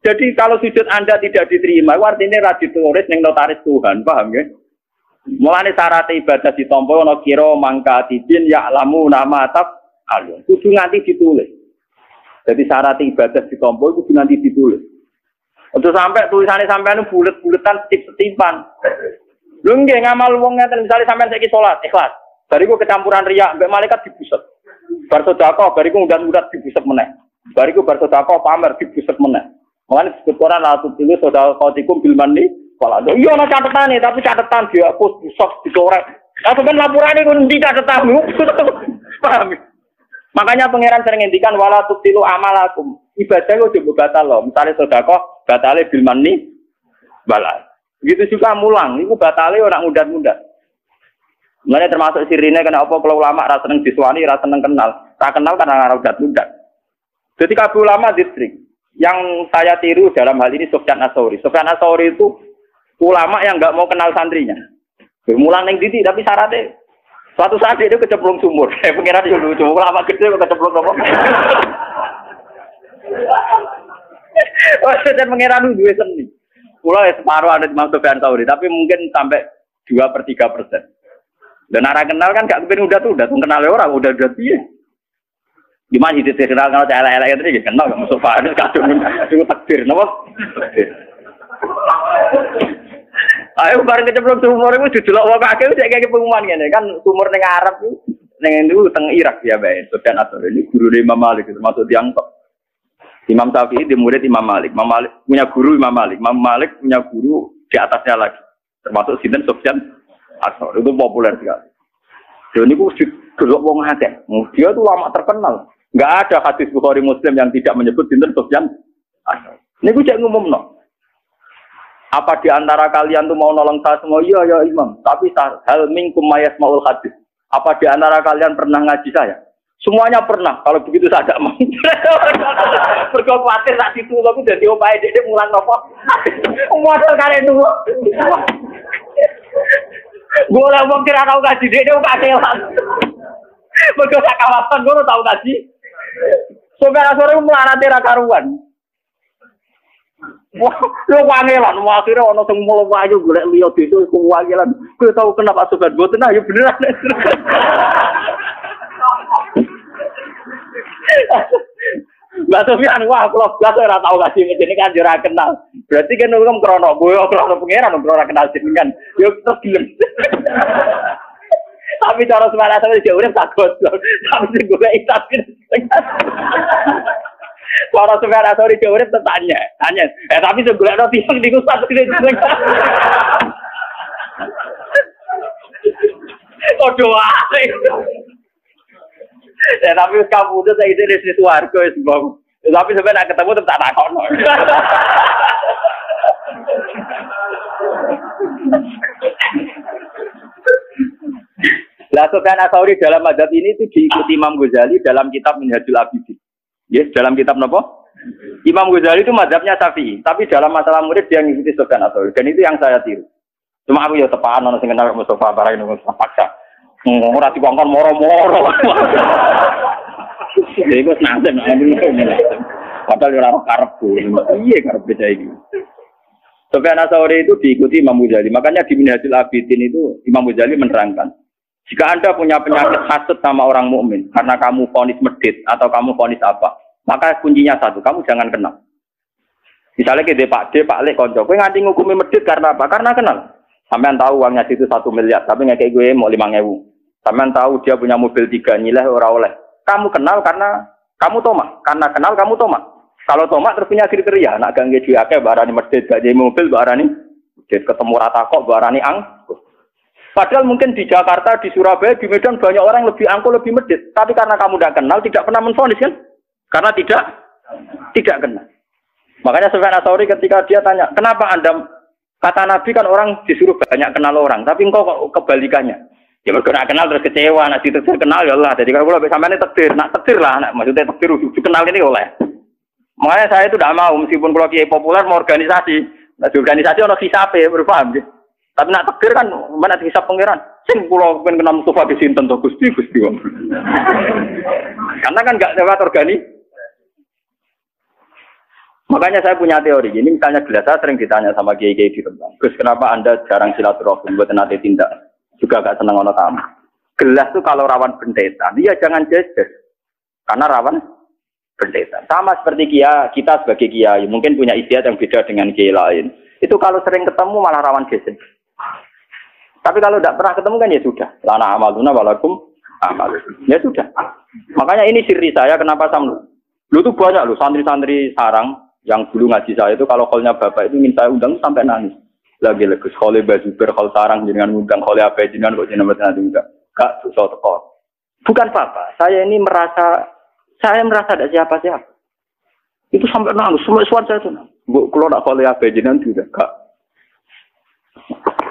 Jadi kalau sujud Anda tidak diterima, artinya ra ditulis ning notaris Tuhan, paham ya? Mulane syarat ibadah ditampa ana kira mangka tidin ya lamu nama taf alun. Kudu nganti ditulis. Jadi syarat ibadah ditampa kudu nganti ditulis. Untuk sampai tulisannya sampean bulet-buletan setip-setipan. Lho nggih ngamal wong ngeten misale sampean saiki salat ikhlas. Bariku kecampuran riya mbek malaikat dibuset. Bar sedekah bariku undat-undat dibuset meneh. Bariku bar sedekah pamer dibuset meneh. Mulane disebut Quran la tubilu sadaqatikum bil manni wal adha. Iya ana catetane tapi catetan dihapus, busok, dicorek. Lah sampean lapurane kun ndi catetanmu? Paham? Makanya pangeran sering ngendikan wala tubilu amalakum. Ibadah kok coba batal loh. Misale sedekah batale bil manni wal adha. Begitu juga mulang, iku batale ora ngundat-ngundat. Mulane termasuk sirine kena apa kalau ulama ra seneng diswani, ra seneng kenal. Ra kenal karena ora ngundat-ngundat. Jadi kabeh ulama distrik yang saya tiru dalam hal ini Sufyan Ats-Tsauri. Sufyan Ats-Tsauri itu ulama yang enggak mau kenal santrinya. Bermulang ning titik tapi syaratnya suatu saat dia itu kecemplung sumur. Saya pengira dia lucu, ulama gede kok kecemplung apa? Oh, saya pengira dulu seni. Pulau separuh ada di Sufyan Ats-Tsauri, tapi mungkin sampai 2/3%. Dan arah kenal kan gak kepin udah kenal orang udah piye. Gimana sih kenal kalau saya elek itu dia kenal gak Mustafa itu kadung takdir, napa? Ayo bareng kecemplung sumur itu didelok wong akeh cek kayak pengumuman ngene kan sumur ning Arab ning itu teng Irak ya bae. Sufyan Ats-Tsauri ini guru Imam Malik termasuk tiang top. Imam Syafi'i di murid Imam Malik. Imam Malik punya guru Imam Malik. Imam Malik punya guru di atasnya lagi. Termasuk sinten Sufyan Ats-Tsauri itu populer sekali. Dan itu didelok wong akeh. Dia itu lama terkenal. Enggak ada hadis Bukhari Muslim yang tidak menyebut sinten Sufyan Ats-Tsauri. Niku cek ngumumno. Apa di antara kalian tuh mau nolong saya semua? Iya ya Imam. Tapi hal minkum mayasmaul hadis. Apa di antara kalian pernah ngaji saya? Semuanya pernah. Kalau begitu saya tidak mau. Berkau khawatir tak situ aku jadi opai dia mulang nopo. Modal kalian dulu. Gue lah mau kira tahu ngaji dia kakelan. Berkau tak kawasan gue tahu ngaji. Saudara-saudara melarati karuan. Wah, lu wangelan, akhirnya ono sing mulo wayu golek liya desa iku wangelan. Kowe tau kenapa sobat boten ah ya beneran. Mbak Sofyan, wah kalau blas ora tau kasih ngene kan ora kenal. Berarti kan hukum krono boyo krono pangeran ora kenal jenengan. Yo terus gelem. Tapi cara semana sampe jauh urip tak goblok. Tapi sing golek tapi. Para Sufyan Ats-Tsauri jauh urip tanya. Tapi sing golekno tiang niku satu kene. Ojo wae. Ya tapi kamu udah saya itu di suarga es bang. Tapi sebenarnya ketemu tetap tak takon. Lah Sufyan Ats-Tsauri dalam mazhab ini itu diikuti Imam Ghazali dalam kitab Minhajul Abidin. Yes, dalam kitab apa? Imam Ghazali itu mazhabnya Syafi'i, tapi dalam masalah murid dia ngikuti Sufyan Ats-Tsauri. Dan itu yang saya tiru. Cuma aku ya tepaan ono sing kenal Mustafa barang itu paksa. Ora dikongkon moro-moro. Iku seneng ana. Padahal ora karepku. Iya karep beda iki. Sufyan Ats-Tsauri itu diikuti Imam Ghazali. Makanya di Minhajul Abidin itu Imam Ghazali menerangkan, jika Anda punya penyakit hasad sama orang mukmin karena kamu vonis medit atau kamu vonis apa, maka kuncinya satu, kamu jangan kenal. Misalnya ke Pak Lek konco, kowe nganti ngukumi medit karena apa? Karena kenal. Sampean tahu uangnya situ 1 miliar, tapi ngekek gue mau 5.000. Sampean tahu dia punya mobil 3 nyileh ora oleh. Kamu kenal karena kamu tomak. Karena kenal kamu tomak. Kalau tomak terus punya kriteria, nak gangge duwe akeh barani medhit, gak jadi mobil barani medhit, ketemu rata kok barani angkuh. Padahal mungkin di Jakarta, di Surabaya, di Medan banyak orang lebih angkuh, lebih medhit. Tapi karena kamu tidak kenal, tidak pernah menfonis kan? Karena tidak kenal. Makanya Sufyan Ats-Tsauri ketika dia tanya, kenapa Anda, kata Nabi kan orang disuruh banyak kenal orang, tapi engkau kok kebalikannya. Ya mereka kenal terus kecewa, nak ditetir kenal ya Allah. Jadi kalau boleh sampai ini tekdir, nak tekdir lah, nak maksudnya tekdir kenal ini oleh. Makanya saya itu tidak mau meskipun kalau kiai populer mau organisasi, nah di organisasi orang hisap ya, berpaham sih. Tapi nak tekdir kan mana hisap pangeran. Sing pulau pengen kenal Mustafa di sini tentu gusti. Karena kan nggak lewat organisasi. Makanya saya punya teori. Ini misalnya gelas, saya sering ditanya sama kiai-kiai di Rembang. Terus kenapa Anda jarang silaturahmi buat nanti tindak? Juga gak senang ono tamu. Gelas tuh kalau rawan bentetan, dia jangan jejer. Karena rawan bentetan. Sama seperti kita sebagai kiai, mungkin punya istiadat yang beda dengan kiai lain. Itu kalau sering ketemu malah rawan geser. Tapi kalau tidak pernah ketemu kan ya sudah. Lana amaluna walakum amal. Ya sudah. Makanya ini siri saya kenapa sama. Lu tuh banyak lu santri-santri sarang yang dulu ngaji saya itu kalau kolnya bapak itu minta undang sampai nangis. Lagi legus khole bazuber khol sarang jenengan undang khole apa jenengan kok jenengan nanti enggak. Kak susah teko. Bukan apa. Saya merasa ada siapa-siapa. Itu sampai nangis semua suara saya itu. Bu kalau nak khole apa jenengan juga kak.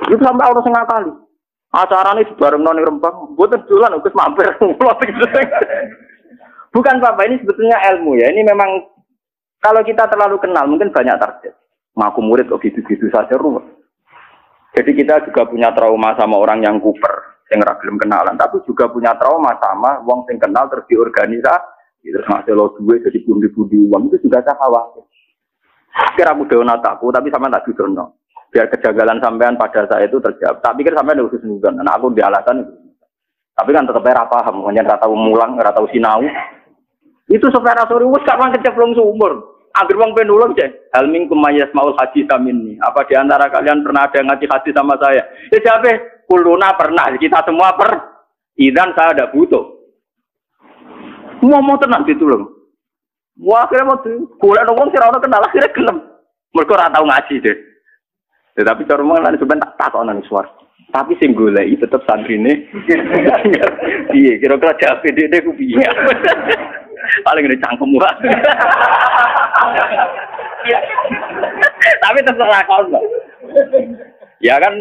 Itu sampai orang setengah kali. Acaranya di bareng noni Rembang. Buat tujuan ugus mampir. Bukan apa ini sebetulnya ilmu ya. Ini memang kalau kita terlalu kenal, mungkin banyak target. Ngaku murid kok gitu-gitu saja ruwet. Jadi kita juga punya trauma sama orang yang kuper, yang ragilem kenalan. Tapi juga punya trauma sama wong yang kenal terus diorganisasi. Terus ngasih lo duit, jadi bundi-bundi uang. Itu juga saya khawatir. Kira aku udah nataku, tapi sama tak didono. Biar kejagalan sampean pada saya itu terjawab. Tak pikir sampean udah senugan. Nah aku di alasan itu. Tapi kan tetap paham. Hanya rata mulang, rata sinau. Itu supaya sore wis gak kecemplung sumur. Agar wong penulung cek. Hal minkum mayasmaul hadis minni. Apa di antara kalian pernah ada ngaji hadis sama saya? Ya siapa? Kuluna pernah. Kita semua Idan saya ada butuh. Mau tenang ditulung. Wah akhirnya mau golek wong sira ono kenal akhirnya gelem. Mergo ora tau ngaji deh. Tetapi cara wong lan sampean tak takon nang suar. Tapi sing goleki tetep santrine. Iya, kira-kira jape dhek ku piye. Paling gede cangkem murah. Tapi terserah kau enggak. Ya kan,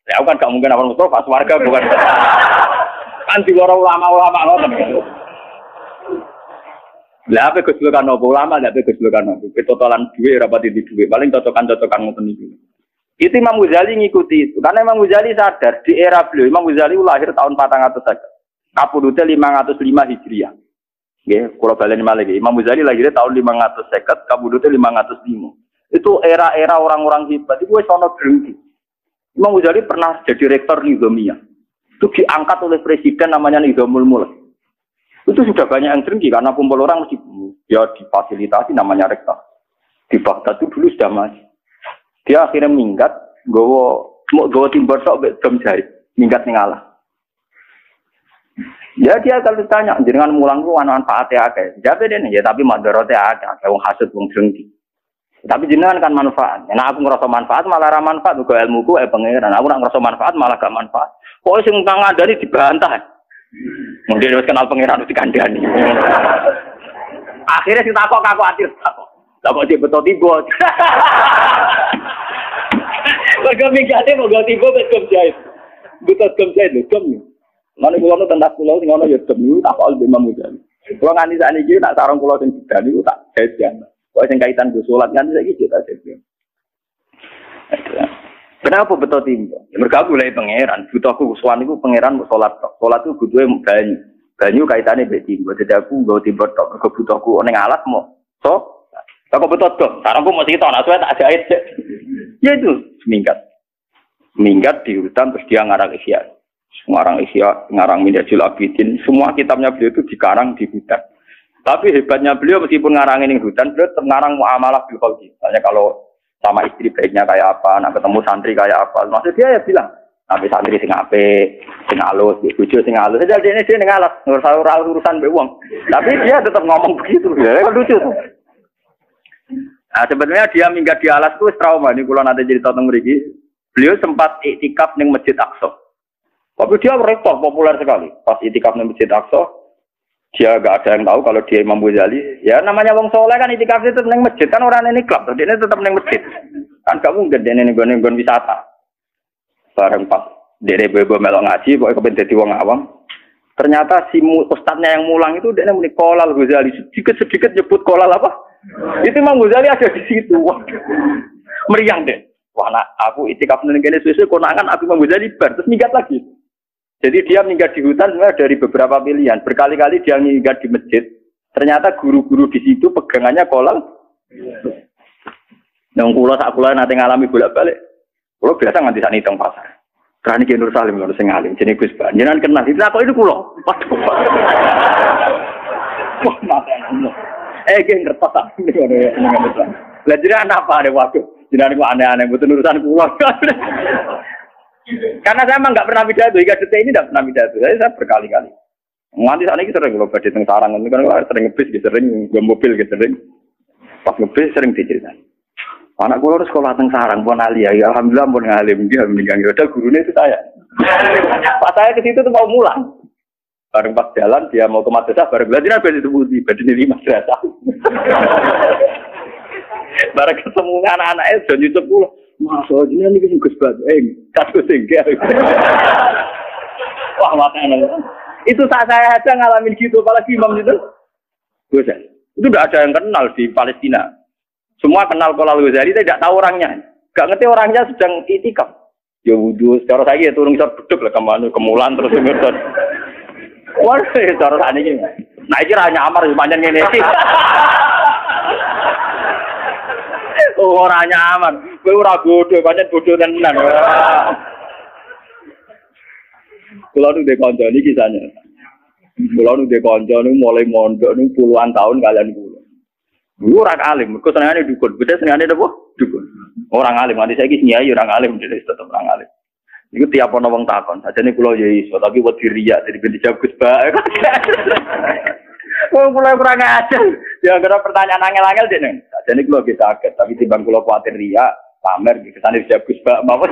ya kan gak mungkin apa Mustafa warga bukan. Kan di orang ulama-ulama ngoten. Lah apa kejulukan opo ulama, lah apa kejulukan opo. Totalan duit rapat di duit, paling cocokan-cocokan ngoten iki. Itu Imam Ghazali ngikuti itu. Karena Imam Ghazali sadar di era beliau Imam Ghazali lahir tahun 400 saja. Kapudute 505 Hijriah. Nggih, kula baleni malih iki. Imam Ghazali lahir tahun 550, kabudute 505. Itu era-era orang-orang hebat. Itu wis ana drengki. Imam Ghazali pernah jadi rektor Nizamiyah. Itu diangkat oleh presiden namanya Nizamul Mulk. Itu sudah banyak yang drengki karena kumpul orang mesti ya difasilitasi namanya rektor. Di Baghdad itu dulu sudah masih. Dia akhirnya minggat, gowo timber tok mek dom jahit, minggat ning Allah. Ya dia kalau ditanya, jenengan mulang ku ana manfaate akeh. Jabe dene ya tapi madharate akeh, wong hasud wong drengki. Tapi jenengan kan manfaat. Nek aku ngrasa manfaat malah ra manfaat ugo ilmuku pangeran. Aku nak ngrasa manfaat malah gak manfaat. Kok sing kang ngandani dibantah. Mungkin wis kenal pangeran wis dikandani. Akhirnya sing takok atir takok. Lah kok dibeto tiba. Mergo mingate kok tiba wis gem jahit. Betul gem jahit lho, gem. Mane kula tentang kula sing ana ya gem niku tak kok Imam Ghazali. Kula nganti sakniki tak sarung kula sing bedal niku tak jajan. Kok sing kaitan go salat kan saiki kita jajan. Kenapa betul timba? Ya mergo aku mulai pangeran, butuhku suwan niku pangeran mau salat tok. Salat ku butuhe banyu. Banyu kaitane mbek timba. Dadi aku nggo timba tok mergo butuhku ning alat mau. So aku betul dong, sarangku mau sekitar, nah saya tak jahit. Ya itu, minggat di hutan terus dia ngarang Ihya, ngarang Minhajul Abidin, semua kitabnya beliau itu dikarang di hutan. Tapi hebatnya beliau meskipun ngarangin di hutan, beliau tetap ngarang muamalah bil khalqi. Misalnya kalau sama istri baiknya kayak apa, nah ketemu santri kayak apa, maksud dia ya bilang, nabi santri sing apik, sing alus, bojo sing alus, dia ngalas, urusan mbek wong. Tapi dia tetap ngomong begitu, ya kan lucu tuh. Nah, sebenarnya dia minggat di alas itu trauma. Ini kalau nanti jadi tonton mriki, beliau sempat iktikaf ning Masjid Aqsa. Tapi dia rektor populer sekali. Pas iktikaf ning Masjid Aqsa, dia gak ada yang tahu kalau dia Imam Ghazali. Ya namanya wong soleh kan iktikaf itu ning masjid kan orang ini klub, dia tetap ning masjid. Kan kamu gede ning nggon wisata. Bareng pas dene bebo melok ngaji, pokoke kepen dadi wong awam. Ternyata si ustadznya yang mulang itu dia muni Qolal Ghazali, sedikit nyebut Qolal apa? Itu Imam Ghazali ada di situ. Meriang deh. Wah, nak aku itikaf ning kene suwe-suwe konangan aku Imam Ghazali bar terus minggat lagi. Jadi dia minggat di hutan sebenarnya dari beberapa pilihan. Berkali-kali dia minggat di masjid. Ternyata guru-guru di situ pegangannya kolal. Nang kula sak kula nate ngalami bolak-balik. Kula biasa nganti sak niteng pasar. Kerana ki Nur Salim lho sing alim jenenge Gus Ban. Jenengan kenal iki kok itu kula. Waduh. Wah, mate. Geng ngertos tak ngono ya. Lah jenengan apa ada waduh. Jenengan kok aneh-aneh mboten urusan kula. Karena saya memang nggak pernah pidato, hingga detik ini nggak pernah pidato. Saya berkali-kali. Nganti saat ini sering kalau badai teng sarang, kan sering ngebis, sering gue mobil, sering pas ngebis sering diceritain. Anak gue harus sekolah teng sarang, pun alia, ya alhamdulillah pun ngalim dia meninggal. Padahal gurunya itu saya. Pas saya ke situ tuh mau mulang. Bareng pas jalan dia mau ke madrasah, bareng belajar apa itu budi, badai di madrasah. Bareng ketemu anak-anaknya dan Yusuf pulang. Masuk ini kan Gus Bat, kasus tinggal. Wah makanya. Itu saat saya aja ngalamin gitu, apalagi imam itu. Itu udah ada yang kenal di Palestina. Semua kenal Kolal Ghazali, tidak tahu orangnya. Gak ngerti orangnya sedang itikaf. Ya wudhu, secara saya turun bisa beduk lah kemulan terus ngerti. Wah, secara saya ini. Nah ini hanya amar sepanjang ini. Oh orangnya aman. Kowe ora bodoh, pancen bodoh tenan. Kula nu ndek kanca niki kisahnya. Kula nu ndek kanca nu mulai mondok nu puluhan tahun kalian kula. Dulu orang alim, mergo senengane dukun. Beda senengane apa? Dukun. Orang alim, nanti saiki nyai orang alim dhewe tetep orang alim. Iku tiap ana wong takon, sajane kula ya iso, tapi wedi riya jadi ben dijawab Gus Ba. Wong kula kurang ajar. Ya kira pertanyaan angel-angel dene. Sajane kula ge saged, tapi timbang kula kuwatir riya, pamer iki kesane dijawab Gus Ba mawon.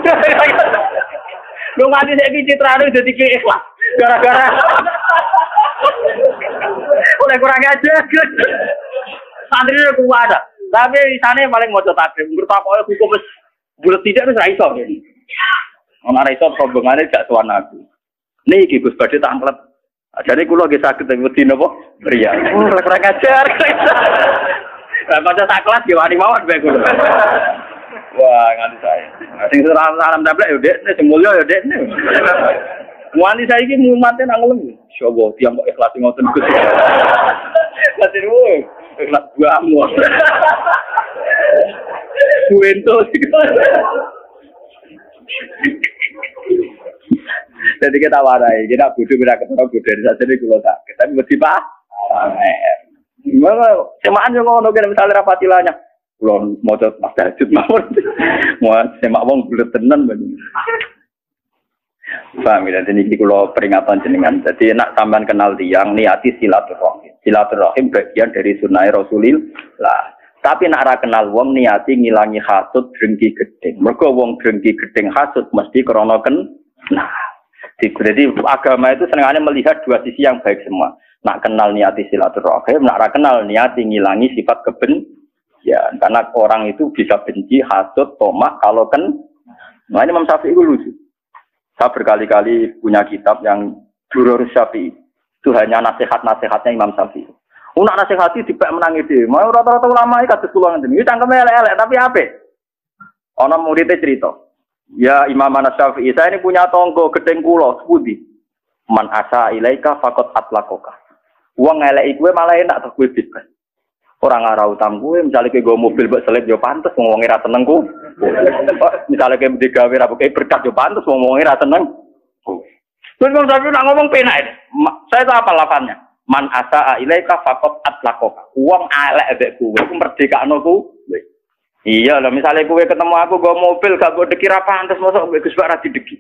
Lu nganti saiki citrane dadi ikhlas. Gara-gara oleh kurang ajar. Santri itu kuat ada. Tapi di sana paling mau takrim. Menurut aku hukum bulat tidak itu raiso. Orang raiso hubungannya gak tuan aku. Nih Gus Badhe tangklet. Jadi aku lagi sakit tapi wedi napa? Ria. Kurang ajar. Lah pada sak kelas yo wani mawon bae kulo. Wah, nganti saya. Sing salam tablek yo Dek, sing mulya yo Dek. Wani saiki mumate nang ngelem. Insyaallah tiang kok ikhlas ngoten Gus. Masih ikhlas buahmu. Buento sih. Jadi kita warai, kita bodoh kita ketemu bodoh dari saat ini kalau tak, tapi mesti pak. Gimana? Semaan yang ngono kan misalnya rapatilanya, kalau mau coba mas Dajud mau semak wong bulat tenan banget. Paham ya? Jadi kalau peringatan jenengan, jadi nak sampean kenal tiang niati silaturahim. Silaturahim bagian dari sunnah Rasulillah. Tapi nak ra kenal wong niati ngilangi hasud drengki gedeng. Mergo wong drengki gedeng hasud mesti krana nah. Jadi agama itu senangannya melihat dua sisi yang baik semua. Nak kenal niati silaturahim, nak ra kenal niati ngilangi sifat kebencian. Karena orang itu bisa benci, hasud, tomak kalau nah ini Imam Syafi'i itu lucu. Saya berkali-kali punya kitab yang Durrus Syafi'i. Itu hanya nasihat-nasihatnya Imam Syafi'i. Nak nasihati dipek menangi dhewe. Mau rata-rata ulama iki kados kula ngene. Iki cangkeme elek-elek tapi apik. Ana muridé cerita. Ya Imam Syafi'i, saya ini punya tonggo gedeng kula sepundi. Man asa ilaika faqat atlaqaka. Wong eleki kowe malah enak to kowe bebas. Ora ngara utang kowe, misale kowe nggo mobil mbok selip yo pantes wong ora seneng ku. Misale kowe digawe ra pokoke berkat yo pantes wong ora seneng. Terus Imam Syafi'i nak ngomong penak. Saya tahu apa lafaznya. Man asa ilaika faqat atlaqaka. Wong elek mbek kowe ku merdekakno kowe. Iya lah, misalnya kowe ketemu aku go mobil gak mbok dikira pantes mosok mbek Gus Bak ra dideki.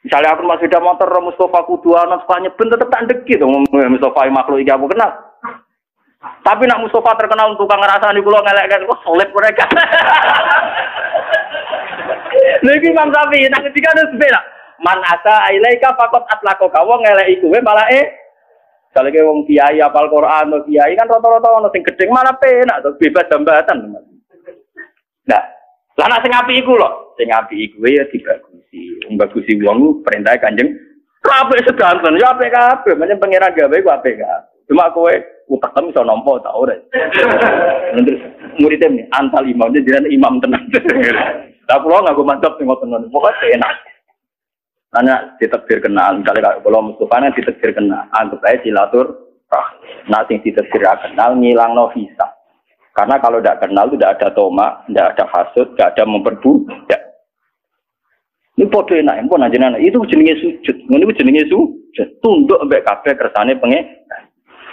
Misalnya aku masih ada motor Mustafa Kudu ana sepanya ben tetep tak deki to Mustafa makhluk iki aku kenal. Tapi nak Mustafa terkenal tukang ngrasani kula ngelek-ngelek kok solid mereka. Lagi Imam Syafi'i nang ketika wis beda. Man asa ilaika faqat atlaqaka. Wong ngeleki kowe malah kalau ke wong kiai apal Quran atau kiai kan rata-rata ono sing gedeng malah penak to bebas jambatan. Nah, lah nek sing apik iku lho, sing apik iku ya dibagusi. Bagusi wong perintah Kanjeng kabeh sedanten ya apik kabeh, menyang pangeran gawe ku apik kabeh. Cuma kowe utek iso nampa ta ora. Terus muridé nih antal imam jadi imam tenan. Lah kula nganggo mantap sing ngoten pokoke enak. Nanya ditekbir kenal, misalnya kalau Mustafa nih ditekbir kenal, anggap aja silaturahim. Nah, sing ditekbir kenal ngilang no visa. Karena kalau tidak kenal itu tidak ada toma, tidak ada hasud, tidak ada memperbudak. Ini podo enak, pun aja itu jenenge sujud. Ini jenenge sujud. Tunduk mbek kabeh kersane pengen.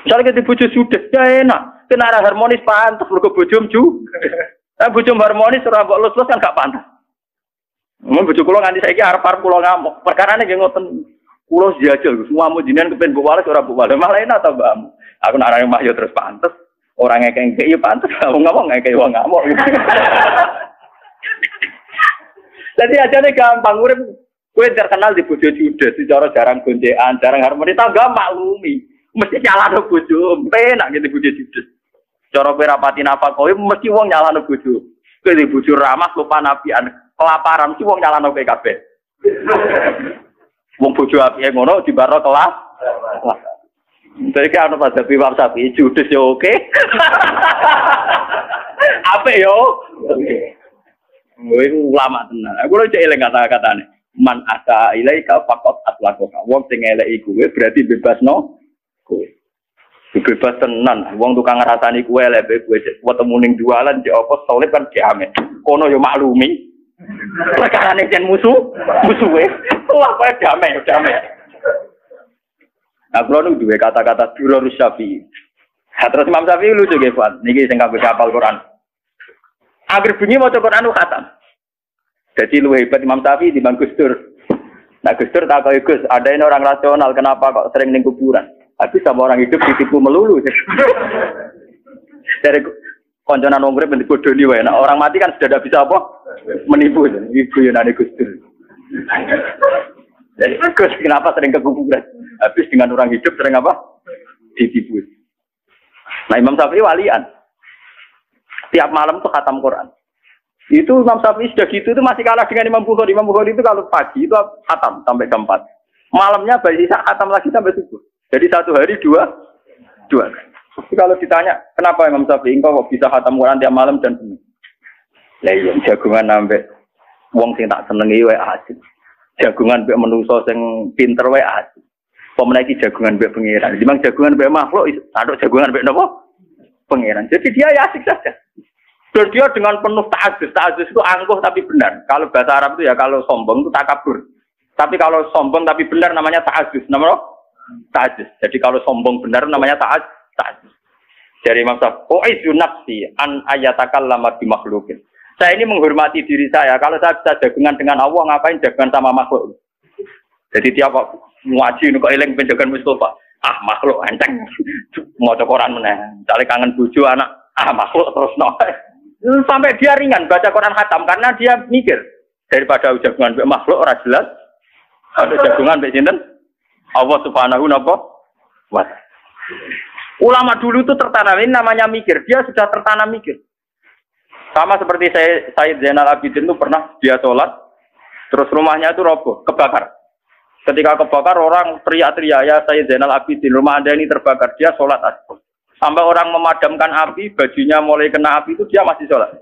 Misalnya kita bojo sudah ya enak, kena arah harmonis pantas mergo bojom ju. Bojom harmonis ora mbok lus-lus kan gak pantas. Mun bojo kula nganti saiki arep-arep kula ngamuk. Perkarane nggih ngoten. Kula jajal semua mujinan kepen mbok waras ora mbok waras. Malah enak ta mbakmu. Aku nak arane mah yo terus pantas. Orang ngekek yo pantas. Ngomong ngekek wong ngamuk. Jadi ajane gampang urip kowe terkenal di bojo judes, cara jarang goncekan, jarang harmonis, tangga maklumi. Mesti nyalano bojo, penak gitu bojo judes. Cara kowe rapati nafkah kowe mesti wong nyalano bojo. Kowe di bojo ramah lupa nabian, kelaparan mesti wong nyalano kowe kabeh. Wong bojo apike ngono dibarno kelas. Jadi kan ono pada piwak sapi judes yo oke. Apik yo. Oke. Kowe ulama tenan. Aku lho cek eling kata-katane. Man asa ilaika faqat atlaqaka. Wong sing eleki kowe berarti bebasno kowe. Bebas tenan. Wong tukang ngrasani kowe elek kowe ketemu ning jualan cek apa solid kan diame. Kono yo maklumi. Perkarane jen musuhe. Wah kowe damai. Aku lho duwe kata-kata Durrus Syafi'i. Terus Imam Syafi'i lucu nggih, Pak. Niki sing kabeh hafal Quran. Agar bunyi mau cokot anu khatam. Jadi lu hebat Imam Syafi'i di Gus Dur. Nah Gus Dur tak kau Gus, ada ini orang rasional, kenapa kok sering ning kuburan? Habis sama orang hidup ditipu melulu. Dari konconan wong urip bentuk bodoni wae. Nah orang mati kan sudah tidak bisa apa? Menipu. Ibu yang nane Gus Dur. Jadi Gus kenapa sering ke kuburan? Habis dengan orang hidup sering apa? Ditipu. Nah Imam Syafi'i walian. Tiap malam tuh khatam Quran. Itu Imam Syafi'i sudah gitu itu masih kalah dengan Imam Bukhari. Imam Bukhari itu kalau pagi itu khatam sampai jam 4. Malamnya bisa khatam lagi sampai subuh. Jadi satu hari dua. Jadi kalau ditanya kenapa Imam Syafi'i engkau kok bisa khatam Quran tiap malam dan penuh? Lah iya jagungan sampai wong sing tak senengi wae asik. Jagungan mbek menungso sing pinter wae asik. Pemenang iki jagungan mbek pangeran. Dimang jagungan mbek makhluk, aduk jagungan mbek napa? Pangeran. Jadi dia ya asik saja. Dan dia dengan penuh ta'adzuz. Ta'adzuz itu angkuh tapi benar. Kalau bahasa Arab itu ya kalau sombong itu takabur. Tapi kalau sombong tapi benar namanya ta'adzuz. Namanya ta'adzuz. Jadi kalau sombong benar namanya ta'adzuz. Dari Imam Syafi'i, "U'idzu nafsi an ayatakallama bi makhluqin." Saya ini menghormati diri saya. Kalau saya bisa jagungan dengan Allah, ngapain jagungan sama makhluk? Jadi tiap ngaji kok eling penjagaan Mustafa. Makhluk enceng. Mau Quran meneh. Cale kangen bojo anak, makhluk terus no. Sampai dia ringan baca Quran khatam karena dia mikir daripada jagungan mbek makhluk ora jelas. Ada jagungan mbek sinten? Allah Subhanahu wa ta'ala. Ulama dulu itu tertanam ini namanya mikir. Dia sudah tertanam mikir. Sama seperti Sayyid Zainal Abidin itu pernah dia sholat terus rumahnya itu roboh, kebakar. Ketika kebakar orang teriak-teriak, ya Sayyid Zainal Abidin, rumah Anda ini terbakar. Dia sholat asbab. Sampai orang memadamkan api, bajunya mulai kena api itu dia masih sholat.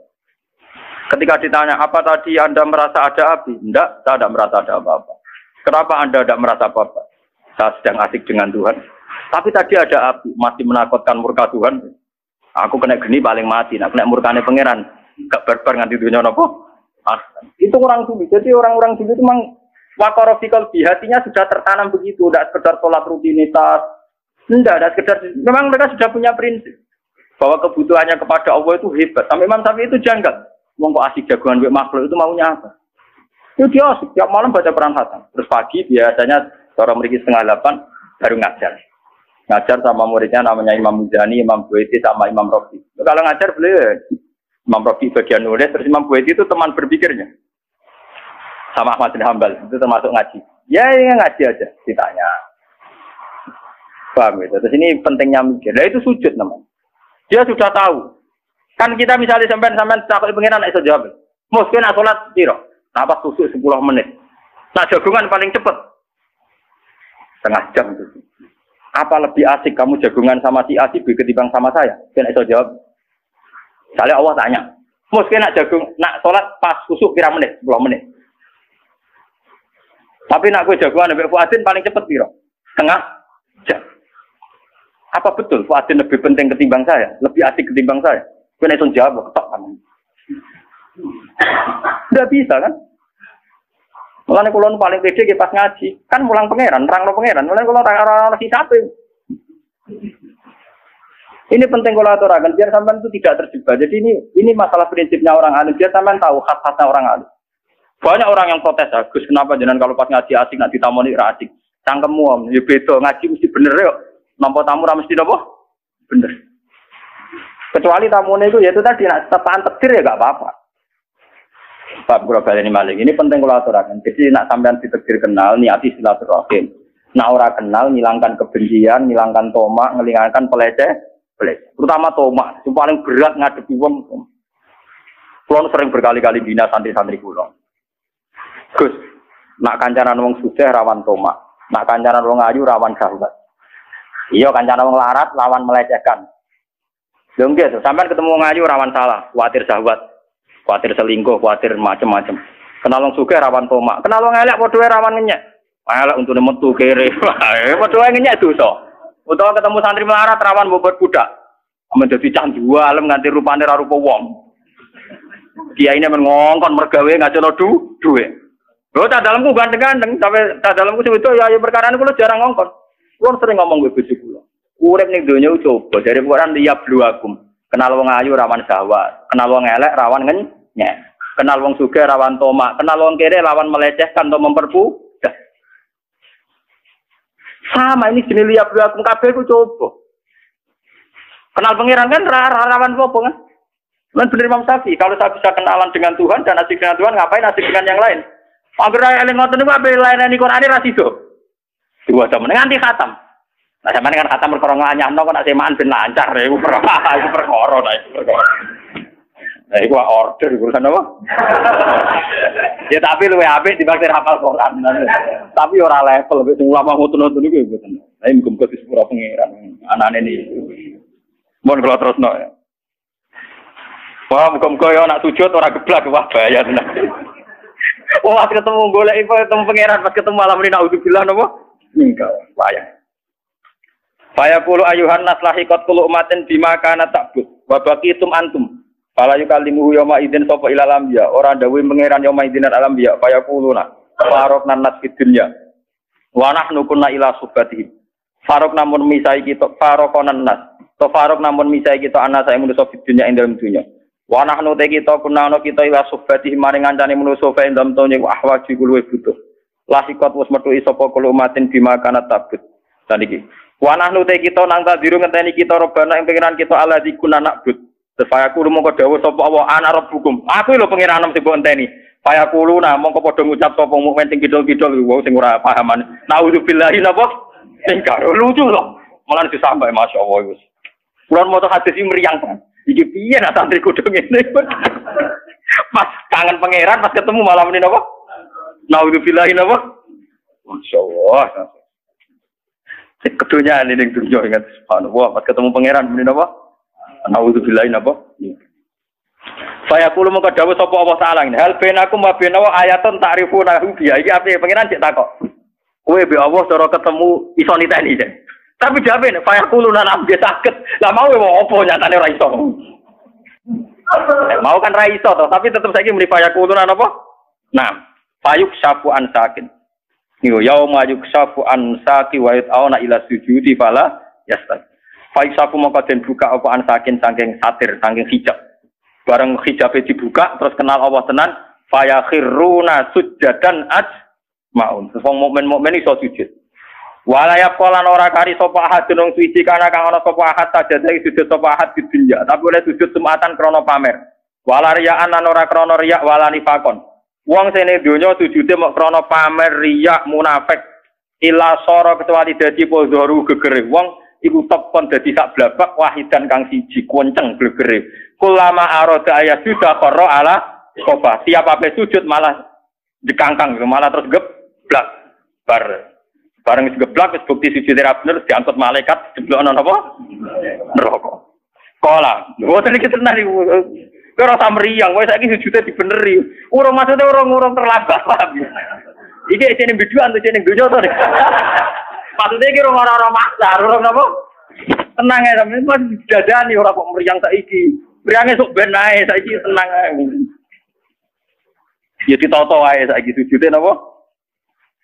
Ketika ditanya, apa tadi Anda merasa ada api? Tidak, saya tidak merasa ada apa-apa. Kenapa Anda tidak merasa apa-apa? Saya sedang asik dengan Tuhan. Tapi tadi ada api, masih menakutkan murka Tuhan. Aku kena geni paling mati, nah kena murkane pangeran. Gak barbar nganti dunia nopo. Itu orang dulu. Jadi orang-orang dulu itu memang wakorofikal hatinya sudah tertanam begitu. Tidak sekedar sholat rutinitas. Tidak sekedar. Memang mereka sudah punya prinsip bahwa kebutuhannya kepada Allah itu hebat. Sampai Imam Syafi'i itu janggal. Mau kok asik jagoan makhluk itu maunya apa? Itu dia asik. Tiap malam baca Quran khatam. Terus pagi biasanya orang mereka 7:30 baru ngajar. Ngajar sama muridnya namanya Imam Muzani, Imam Buaiti sama Imam Rafi. Kalau ngajar beliau Imam Rafi bagian nulis, terus Imam Buaiti itu teman berpikirnya. Sama Ahmad bin Hanbal, itu termasuk ngaji. Ya ngaji aja, ditanya. Paham gitu. Terus ini pentingnya mikir. Nah itu sujud namanya. Dia sudah tahu. Kan kita misalnya sampai takut pengenan iso jawab. Mungkin nak sholat piro? Napa susuk 10 menit. Nah jagungan paling cepat. Setengah jam itu. Apa lebih asik kamu jagungan sama si A, si B ketimbang sama saya? Kan iso jawab. Misalnya Allah tanya, mungkin nak sholat pas susuk kira menit, 10 menit. Tapi nak gue jagungan sampai Fuadin paling cepat piro? Setengah jam. Apa betul Fuadin lebih penting ketimbang saya? Lebih asik ketimbang saya? Kena iso jawab ketok kan. Enggak bisa kan? Mulane kula paling pede ki pas ngaji, kan mulang pangeran, nerangno pangeran. Mulane kula ora hisabe. Ini penting kalau aturakan biar sampean itu tidak terjebak. Jadi ini masalah prinsipnya orang alim. Biar sampean tahu khas-khasnya orang alim. Banyak orang yang protes, Gus, kenapa jenengan kalau pas ngaji asik nak ditamoni ra asik. Cangkemmu om, ya beda ngaji mesti bener yo. Nampa tamu ra mesti napa? Bener. Kecuali tamune itu ya itu tadi nak tepaan takdir ya enggak apa-apa. Bab kula baleni malih. Ini penting kalau aturakan. Jadi nak sampean ditakdir kenal niati silaturahim. Nak ora kenal ngilangkan kebencian, ngilangkan tomak, ngilangkan peleceh. Terutama tomak, yang paling berat ngadepi wong. Kulon sering berkali-kali bina santri-santri kulon. Gus, nak kancanan wong sugih rawan tomak, nak kancanan wong ayu rawan syahwat. Iya kancanan wong larat lawan melecehkan. Lho nggih, sampean ketemu wong ayu rawan salah, kuwatir syahwat, kuwatir selingkuh, kuwatir macam-macam. Kenal wong sugih rawan tomak, kenal wong elek padha rawan ngenyek. Elek untune metu kere. Padha ngenyek dosa. Utawa ketemu santri melarat rawan bobot budak. Menjadi candu alam nganti rupane ra rupa wong. Kiyaine men ngongkon mergawe ngajono duwe. Lho tak dalamku ganteng-ganteng, sampe tak dalamku sing itu ya perkarane kula jarang ngongkon. Kula sering ngomong mbek bojo kula. Urip ning donya coba dari Quran liya bluakum. Kenal wong ayu rawan syahwat, kenal wong elek rawan ngenyek. Kenal wong sugih rawan tomak, kenal wong kere rawan melecehkan atau memperbu. Sama ini jenis liap aku kabeh ku coba. Kenal pangeran kan rawan apa kan? Kan bener Imam Syafi'i, kalau saya bisa kenalan dengan Tuhan dan asik dengan Tuhan, ngapain asik dengan yang lain? Anggere eling ngoten niku ape lainane Qur'ane ra sido. Dua zaman nganti khatam. Nah sampeyan kan khatam perkara nganyahno kok nek semaan ben lancar iku perkara Nah iku order urusan apa? Ya tapi luwe apik dibanding hafal Quran. Tapi ora level wis ulama ngoten-ngoten niku mboten. Lah muga-muga disepuro pangeran anane niku. Mun kula terusno ya. Wah, muga-muga ya nak sujud ora geblak wah bahaya tenan. Wah, ketemu golek ketemu pangeran pas ketemu malam ini naudzubillah napa? Mingkau bahaya. Faya qulu ayuhan nas lahiqat kullu umatin bima kana ta'bud wa baqitum antum. Fala yukallimuhu yawma idzin sapa ilal anbiya ora dawuh pangeran yawma idzin al anbiya faya quluna farokna nas fid dunya wa nahnu kunna ila subbatihim. Farok namun misai kita farokonan nas. To farok namun misai kita ana saya manusa fid dunya ing dalem dunya. Wa nahnu te kita kunana kita ila subbatihim maring ngancane manusa fa ing dalem dunya ahwaji luwe butuh. Lahiqat wis metu sapa kullu umatin bima kana ta'bud. Saniki wa nahnu te kita nang tadiru ngenteni kita robana ing pengiran kita ala dikuna na'bud. Supaya kulo mongko dawuh sapa Allah ana rabbukum. Aku lho pengiranem sing mbok enteni. Supaya kulo nah mongko padha ngucap sapa mukmin sing kidul-kidul wong sing ora pahaman. Nauzubillahi napa? Sing karo lucu lho. Malah disampai masyaallah wis. Kulo moto hadis iki mriyang. Iki piye nak santri kudu ngene. Pas kangen pangeran pas ketemu malam ini napa? Nauzubillahi napa? Masyaallah. Kedunya ini ning dunya ingat subhanallah pas ketemu pangeran ini napa? Nauzubillahi napa? Saya kulo mengko dawuh sapa Allah taala ngene. Hal benakum wa benawa ayatun ta'rifuna biya. Iki ape pangeran cek takok. Kowe be Allah cara ketemu iso niteni jek. Tapi jabe nek saya kulo nang ambe saged. Lah mau apa nyatane ora iso. Mau kan ra iso to, tapi tetep saiki muni saya kulo nang apa? Nah, fayuk syafu an sakin. Niku yauma yuksafu an saki wa yatauna ila sujudi fala yastaq. Faisafu maka den buka apa an saking satir, saking hijab. Bareng hijabe dibuka terus kenal Allah tenan, fayakhiruna sujadan ajmaun. Wong mukmin iso sujud. Wala yaqalan ora kari sapa ahadun wong suci kana kang ana sapa ahad sajada sujud sapa ahad di dunya, tapi oleh sujud sumatan krana pamer. Wala riya'an lan ora krana riya' wala nifakon. Wong sene donya sujude mok krana pamer riya' munafik. Ila sara kecuali dadi pozoru gegere wong iku tepon dadi sak blabak wahidan kang siji kunceng glegere. Kulama arada ayat sudah qara ala qoba. Tiap ape sujud malah dikangkang malah terus geblak. Bareng geblak wis bukti sujud ra bener diangkut malaikat jeblokno napa? Neraka. Kala. Mboten iki tenan iki. Ora samriyang, kowe saiki sujude dibeneri. Urung maksude urung terlambat. Iki isine biduan to jeneng donya to. Maksudnya iki ora maksa, ora napa? Tenang ya, sampeyan dadani ora kok mriyang saiki. Priange sok ben ae saiki tenang ae. Ya ditoto ae saiki sujute napa?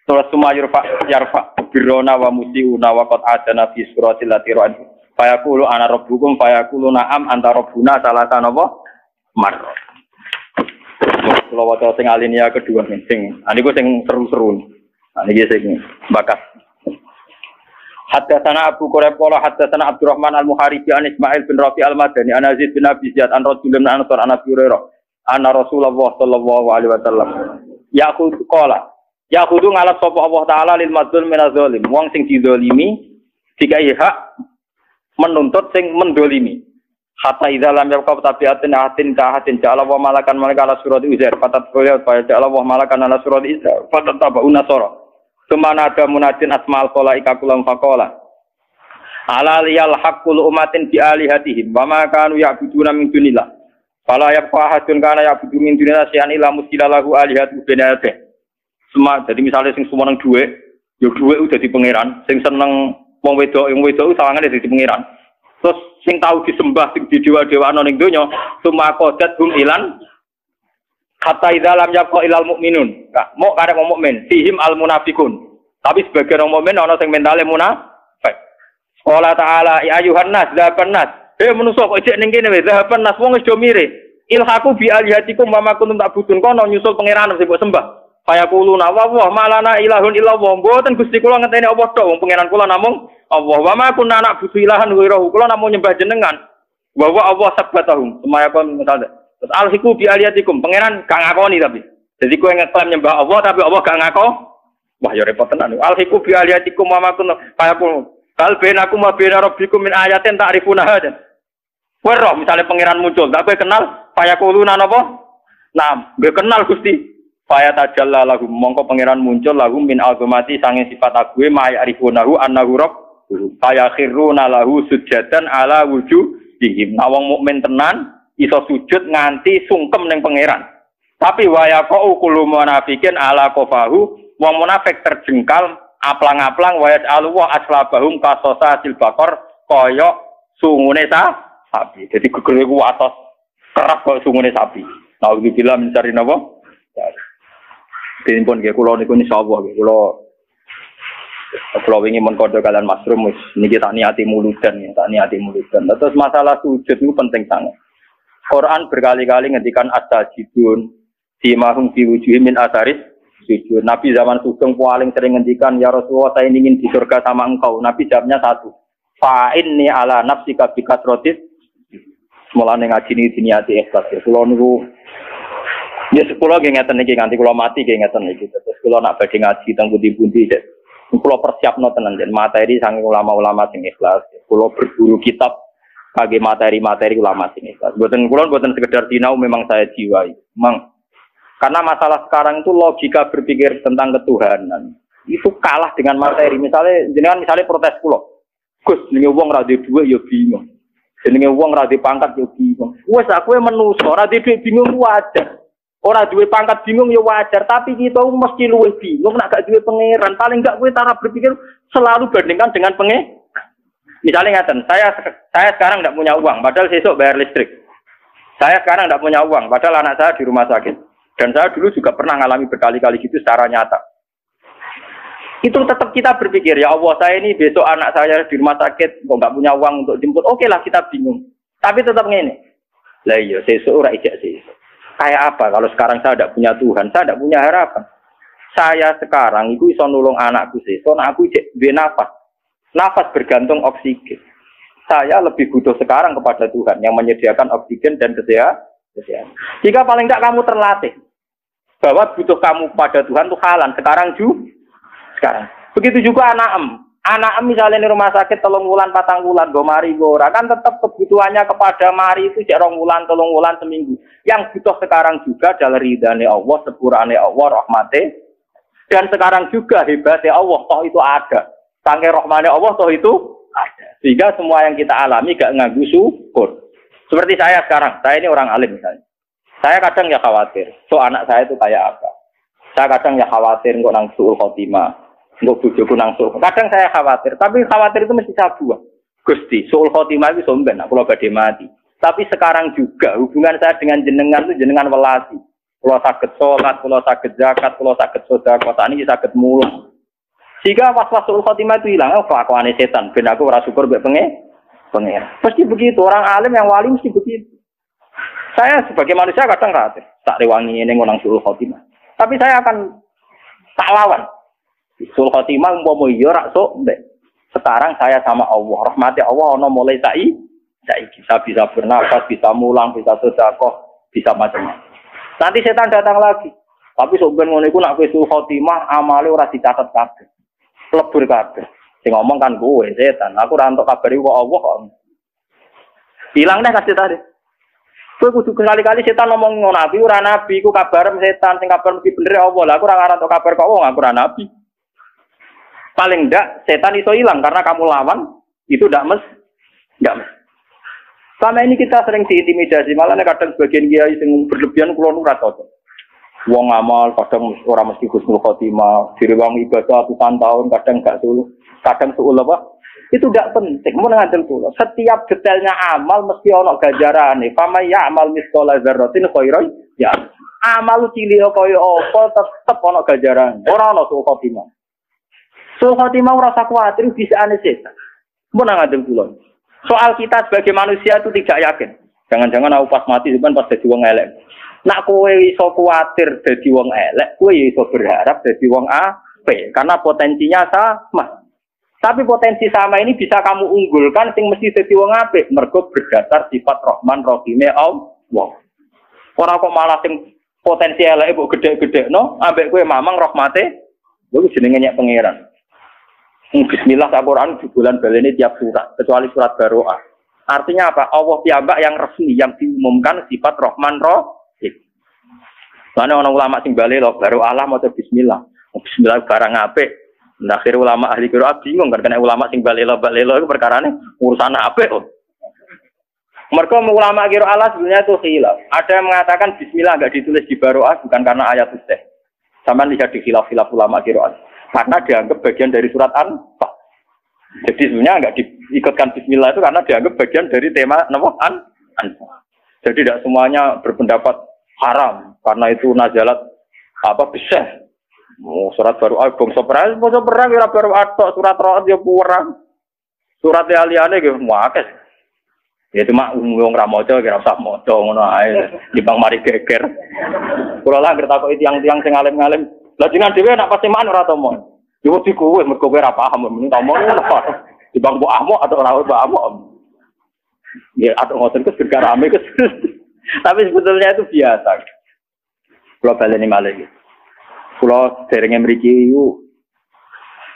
Surah Sumayur yarfa birrona wa musiuna wa qad adana fi suratil latiran. Fayaqulu ana rabbukum fayaqulu na'am anta rabbuna salasa napa? Mar. Kalau waca sing alinea kedua sing niku sing seru-seru. Niki sing bakat. Haddatsana Abu Quraib qala haddatsana Abdurrahman al-Muharibi an Ismail bin Rafi al-Madani an Aziz bin Abi Ziyad an Rasulullah bin Ansar an Abi Hurairah anna Rasulullah sallallahu alaihi wasallam yaqul qala yaqudu ngalap sapa Allah taala lil madzlum min az-zalim wong sing dizalimi dikai hak menuntut sing mendolimi hatta idza lam yaqab tabiatin atin ka hatin ja'ala wa malakan malaka surat uzair fatat qala fa ja'ala wa malakan ala surat isa fatat tabauna sura Semana ada munadin asma'al qolaika kulam faqala ala liyal haqqul umatin bi alihatihim wa ma kanu ya'buduna min dunillah fala yabqa ahadun kana ya'budu min dunillah syai'an illa musilalahu alihatu binate semua jadi misalnya sing sumeneng dhuwit yo dhuwit udah di pangeran sing seneng wong wedok sawangane dadi pangeran terus sing tahu disembah sing didewa-dewano ning donya summa qadat hum ilan hatta idza lam yabqa ilal mukminun. Mau karek wong mukmin, fihim al munafiqun. Tapi sebagian wong mukmin ana sing mentale munafik. Qala ta'ala ya ayuhan nas zahaban nas. Manusa kok ijek ning kene wae zahaban nas wong wis do mire. Ilhaku bi alihatikum wa ma kuntum ta'budun kono nyusul pangeran sing mbok sembah. Fayaquluna wa malana ilahun illallah. Mboten Gusti kula ngenteni apa tok wong pangeran kula namung Allah. Wa ma kunna na'budu ilahan ghairahu. Kula namung nyembah jenengan. Wa Allah sabbatahum. Semaya kon misalnya terus alhiku bi aliyatikum pangeran gak ngakoni tapi jadi kowe ngeklaim nyembah Allah tapi Allah gak ngakon wah ya repot tenan alhiku bi aliyatikum wa ma kun fayaqul kal bainakum wa baina rabbikum min ayatin ta'rifuna hadan kowe roh misale pangeran muncul tak kowe kenal fayaquluna napa nah kowe kenal Gusti fayatajalla lahum mongko pangeran muncul lahum min azamati sange sifat ague ma ya'rifunahu annahu rabb fayakhiruna lahu sujadan ala wujuhihim wong mukmin tenan iso sujud nganti sungkem ning pangeran. Tapi wayaqau kullu munafiqin ala qafahu, wong munafik terjengkal aplang-aplang wayat alwa aslabahum kasosatil bakor kaya sungune sapi. Jadi gegere ku atos kerak kaya sungune sapi. Nah iki bilang mencari napa? Dipun nggih kula niku insyaallah nggih kula wingi men kodho kalian Masrum wis niki tak niati muludan. Terus masalah sujud niku penting sangat. Quran berkali-kali ngendikan as-sajidun dimahum fi wujuhim min atharis sujud. Nabi zaman sugeng paling sering ngendikan ya Rasulullah saya ingin di surga sama engkau. Nabi jawabnya satu. Fa inni ala nafsika bi kasratis. Mulane ngaji niki diniati ikhlas. Kula niku ya kula nggih ngeten niki nganti kula mati nggih ngeten niki. Terus kula nak badhe ngaji teng pundi-pundi kula persiapno tenan jen materi saking ulama-ulama sing ikhlas. Kula berburu kitab bagi materi-materi ulama sini. Buatan sekedar sinau memang saya jiwai. Memang karena masalah sekarang itu logika berpikir tentang ketuhanan itu kalah dengan materi. Misalnya protes kula. Gus, jenenge wong ra duwe dhuwit ya bingung. Jenenge wong ra duwe pangkat ya bingung. Wes aku menungso ra duwe bingung wajar. Ora duwe pangkat bingung ya wajar, tapi kita mesti luwih bingung nek gak duwe pangeran. Paling gak kowe cara berpikir selalu bandingkan dengan pangeran. Misalnya ngaten, saya sekarang tidak punya uang, padahal besok bayar listrik. Saya sekarang tidak punya uang, padahal anak saya di rumah sakit. Dan saya dulu juga pernah mengalami berkali-kali gitu secara nyata. Itu tetap kita berpikir, ya Allah saya ini besok anak saya di rumah sakit, kok nggak punya uang untuk jemput. Oke lah kita bingung. Tapi tetap ngene. Lah iya, besok ora ijak sesuk. Kayak apa kalau sekarang saya tidak punya Tuhan, saya tidak punya harapan. Saya sekarang itu iso nulung anakku sesuk, aku ijek duwe nafas. Nafas bergantung oksigen. Saya lebih butuh sekarang kepada Tuhan yang menyediakan oksigen dan kesehatan. Jika paling tidak kamu terlatih bahwa butuh kamu pada Tuhan itu halan sekarang. Begitu juga anak misalnya di rumah sakit 3 bulan 4 bulan go mari ora kan tetap kebutuhannya kepada mari itu 2 bulan 3 bulan seminggu. Yang butuh sekarang juga adalah ridhane Allah, sepurane Allah, rahmate. Dan sekarang juga hebatnya Allah toh itu ada. Sangke rahmane Allah toh itu ada. Sehingga semua yang kita alami gak nganggu syukur. Seperti saya sekarang, saya ini orang alim misalnya. Saya kadang ya khawatir, so anak saya itu kayak apa. Saya kadang ya khawatir kok nang suul khotimah, kok bojoku nang suul. Kadang saya khawatir, tapi khawatir itu mesti saya buang. Gusti, suul khotimah itu somben, aku lo badhe mati. Tapi sekarang juga hubungan saya dengan jenengan itu jenengan welasi. Kalau sakit sholat, kalau sakit zakat, kalau sakit sedekah, saat ini sakit mulut. Jika was-wasul khotimah itu hilang, kelakuan setan. Ben aku ora syukur mbek pengen. Pasti begitu, orang alim yang wali mesti begitu. Saya sebagai manusia kadang khawatir, tak rewangi ini ngonang sul khotimah. Tapi saya akan tak lawan. Sul khotimah umpama yo rak sok mbek. Sekarang saya sama Allah, rahmati Allah ono mulai saiki bisa bernafas, bisa mulang, bisa sedekah, bisa macam-macam. Nanti setan datang lagi. Tapi sok ben ngono iku nak kowe sul khotimah amale ora dicatet kabeh. Lebur kabeh. Sing ngomong kan kowe setan. Aku ora entuk kabari kok Allah kok. Hilang deh kasih tadi. Kowe kudu kali-kali setan ngomong ngono nabi ora nabi ku kabar setan sing kabar mesti bener Allah. Lah aku ora ngarep entuk kabar kok wong aku ora nabi. Paling ndak setan iso hilang karena kamu lawan itu ndak mes. Selama ini kita sering diintimidasi, malah kadang sebagian kiai sing berlebihan kula nu ora cocok. Wong amal kadang ora mesti husnul khotimah, direwang ibadah ratusan tahun kadang gak sul, kadang sul apa? Itu gak penting. Mun ngandel kula, setiap detailnya amal mesti ana ganjarane. Fama ya'mal misqala dzarratin khairan ya. Amal cilik kaya apa tetep ana ganjarane. Ora ana sul khotimah. Sul khotimah ora usah kuwatir bisa ane setan. Mun ngandel kula. Soal kita sebagai manusia itu tidak yakin. Jangan-jangan aku pas mati cuman pas dadi wong elek. Nak kowe iso kuwatir dadi wong elek, kowe iso berharap dadi wong apik karena potensinya sama. Tapi potensi sama ini bisa kamu unggulkan sing mesti dadi wong apik mergo berdasar sifat Rahman Rahime Allah. Ora kok malah sing potensi eleke mbok gedhe-gedhekno, ambek kowe mamang rahmate, kuwi jenenge nyek pangeran. Bismillah Al-Quran di bulan baleni tiap surat, kecuali surat Baroah. Artinya apa? Allah piyambak yang resmi, yang diumumkan sifat Rahman Rahim. Mana orang ulama sing bali lo Baroah lah mau Bismillah. Bismillah barang apik. Nah, akhir ulama ahli qiraat bingung kan ulama sing bali lo itu perkarane urusan apik kok. Mereka ulama qiraat sebenarnya itu khilaf. Ada yang mengatakan Bismillah enggak ditulis di Baroah bukan karena ayat teh. Sama lihat di khilaf-khilaf ulama qiraat. Karena dianggap bagian dari surat An-Fa. Jadi sebenarnya enggak diikutkan Bismillah itu karena dianggap bagian dari tema An-Fa. Jadi tidak semuanya berpendapat haram karena itu nazalat besar. Surat baru bangsa perang ya baru atok surat Ra'd ya perang. Surat liane ge muakes. Ya cuma wong ra maca kira usah maca ngono ae. Dibang mari geger. Kula lah ngerti tiang-tiang sing alim-alim. Lah jenengan dhewe nak pasti man ora tomon. Yo di kowe mergo kowe ora paham muni tomon apa. Dibang mbok ahmo atau ora mbok ahmo. Ya atau ngoten kes gergarame kes. Tapi sebetulnya itu biasa. Kula baleni malih iki. Kula derenge mriki yu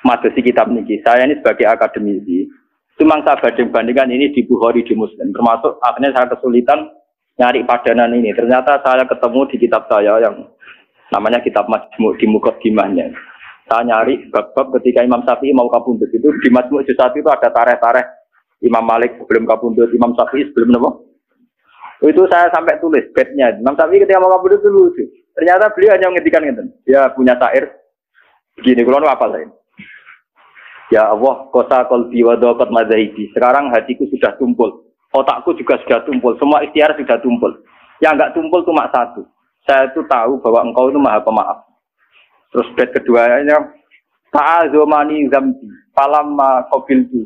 madosi kitab niki. Saya ini sebagai akademisi. Cuma saya bandingkan ini di Bukhari di Muslim. Termasuk akhirnya saya kesulitan nyari padanan ini. Ternyata saya ketemu di kitab saya yang namanya kitab Majmu' di Muqaddimahnya. Saya nyari bab-bab ketika Imam Syafi'i mau kabundut itu di Majmu' juz 1 itu ada tareh-tareh Imam Malik sebelum kabundut, Imam Syafi'i sebelum apa? Itu saya sampai tulis bednya. Imam Syafi'i ketika mau kabundut itu lucu. Ternyata beliau hanya menghentikan gitu. Dia punya syair begini, kalau apa lain? Ya Allah, kota qalbi wa daqat madzahibi. Sekarang hatiku sudah tumpul, otakku juga sudah tumpul, semua ikhtiar sudah tumpul. Yang enggak tumpul cuma satu. Saya itu tahu bahwa engkau itu maha pemaaf. Terus bed keduanya, ta'azumani zambi, falamma qabiltu,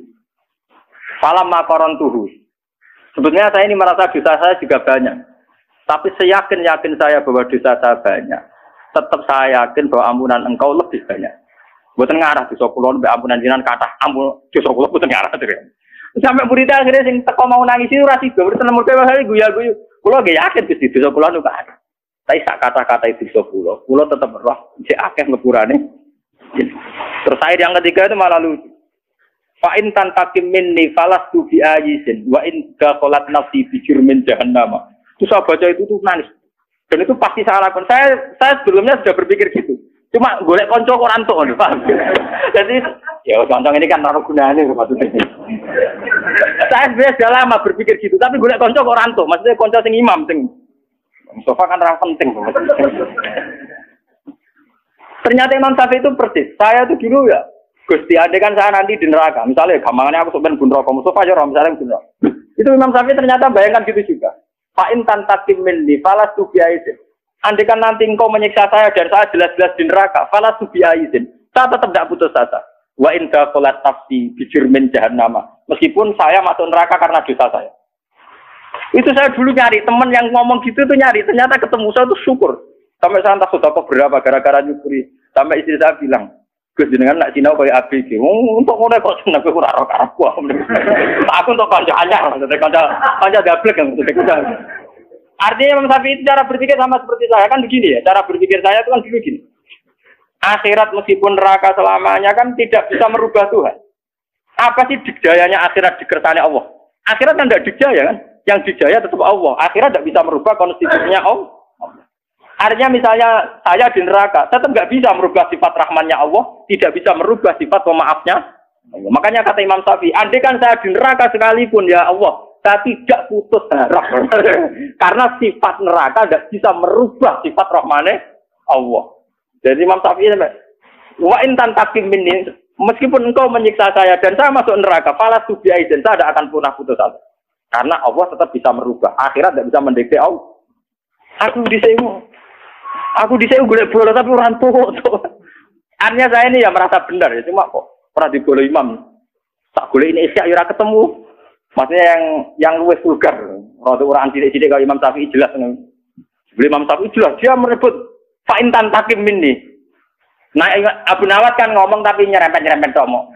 falamma qarantuhu. Sebetulnya saya ini merasa dosa saya juga banyak. Tapi seyakin-yakin saya bahwa dosa saya banyak. Tetap saya yakin bahwa ampunan engkau lebih banyak. Bukan ngarah dosa kula mbek ampunan jenengan kathah ampun dosa kula boten ngarah terus. Sampai muridnya akhirnya sing teko mau nangis itu ora sida, terus nemu dhewe hari guyu-guyu. Kula nggih yakin Gusti dosa kula nu kathah. Tapi sak kata-kata itu kula tetap roh cek akeh ngepurane. Terus saya yang ketiga itu malah lucu. Fa in tantakim minni falastu bi ayisin wa in qalat nafsi bi jurmin jahannam. Terus saya baca itu tuh nangis. Dan itu pasti saya lakukan. Saya sebelumnya sudah berpikir gitu. Cuma golek kanca kok rantuk ngono, paham. Jadi ya kanca ini kan ora gunane maksudnya. Saya sebenarnya sudah lama berpikir gitu, tapi golek kanca kok rantuk. Maksudnya kanca sing imam sing Mustafa kan orang penting. Ternyata Imam Syafi'i itu persis. Saya itu dulu ya, Gusti, andai kan saya nanti di neraka. Misalnya, gampangannya aku sebenarnya di neraka. Mustafa aja orang misalnya di neraka. Itu Imam Syafi'i ternyata bayangkan gitu juga. Fa'in tantakim minni falas tubiaizin. Andaikan nanti engkau menyiksa saya dan saya jelas-jelas di neraka, falas tubiaizin. Saya tetap tidak putus asa. Wa inda qolat nafsi bijurmin jahannama. Meskipun saya masuk neraka karena dosa saya. Itu saya dulu nyari teman yang ngomong gitu tuh nyari, ternyata ketemu saya tuh syukur. Sampai saya entah sudah berapa gara-gara nyukuri. Sampai istri saya bilang, Gus jenengan nak sinau kayak ABG. Untuk ngono kok seneng kowe ora karo aku. Aku untuk kanca anyar, maksudnya kanca gablek yang maksudnya. Artinya Imam Syafi'i cara berpikir sama seperti saya kan begini ya. Cara berpikir saya itu kan dulu gini. Akhirat meskipun neraka selamanya kan tidak bisa merubah Tuhan. Apa sih dikjayanya akhirat dikersane Allah? Akhirat kan tidak dikjaya kan? Yang dijaya tetap Allah. Akhirat tidak bisa merubah konstitusinya Allah. Artinya misalnya saya di neraka, tetap nggak bisa merubah sifat rahmannya Allah, tidak bisa merubah sifat pemaafnya Allah. Makanya kata Imam Syafi'i, andai kan saya di neraka sekalipun ya Allah, saya tidak putus harap. Karena sifat neraka tidak bisa merubah sifat rahmannya Allah. Jadi Imam Syafi'i wa intan takim minni, meskipun engkau menyiksa saya dan saya masuk neraka, falas tubiaizin, saya tidak akan pernah putus asa. Karena Allah tetap bisa merubah. Akhirat tidak bisa mendekati Allah. Aku disewu golek bola tapi orang tua. Artinya saya ini ya merasa benar ya. Cuma kok pernah dibola imam. Tak boleh ini isya ora ketemu. Maksudnya yang luwes vulgar. Orang cilik-cilik kalau Imam Syafi'i jelas. Sebelum Imam Syafi'i jelas. Dia merebut fa'intan takim ini. Nah Abu Nawas kan ngomong tapi nyerempet-nyerempet ngomong.